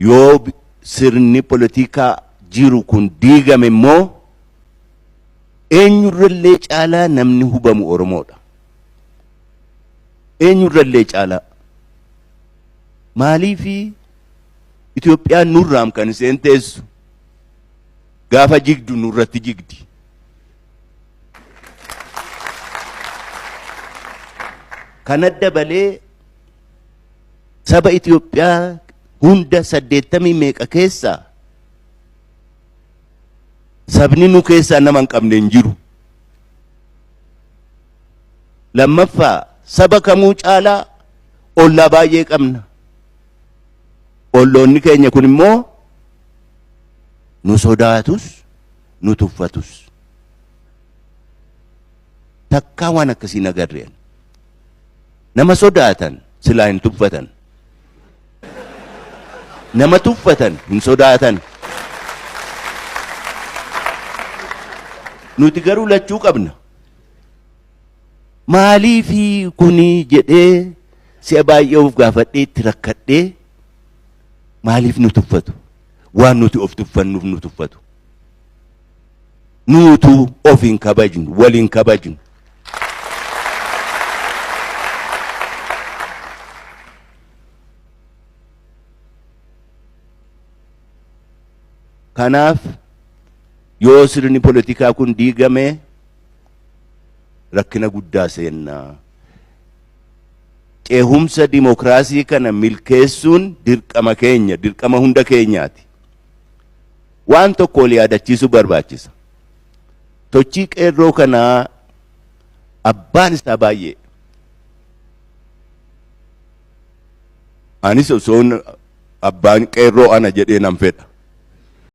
yoo sirni politikaa jiru kun diigame immoo eenyurrallee caalaa namni hubamu Oromoodha. Eenyurrallee caalaa maaliifi Itoophiyaan nurraam kan isheen teessu gaafa jigdu nurratti jigdi. Kana dabalee saba Itoophiyaa hunda 80 meeqa keessa sabni nu keessa nama hin qabne hin jiru. Lammaffaa saba kamuu caalaa ollaa baay'ee qabna. Olloonni keenya kun immoo nu sodaatus nu tuffatus. Takkaa waan akkasii nagarreen. Nama sodaatan silaa hin tuffatan. Nama tuffatan hin sodaatan. Nuti garuu lachuu qabna. Maaliifi kuni jedhee si'a baay'ee of gaafadhee itti rakkadhee maaliif nu tuffatu? Waan nuti of tuffannuuf nu tuffatu. Nuutu of hin kabajnu, wal hin kabajnu. Kanaaf yoo sirni politikaa kun diigame rakkina guddaa seenna. Ceehumsa dimokiraasii kana milkeessuun dirqama keenya, dirqama hunda keenyaati. Waan tokko ol yaadachiisu barbaachisa. Sochii qeerroo kanaa abbaan isaa baay'ee. Anis osoon abbaan qeerroo ana jedhee nan fedha.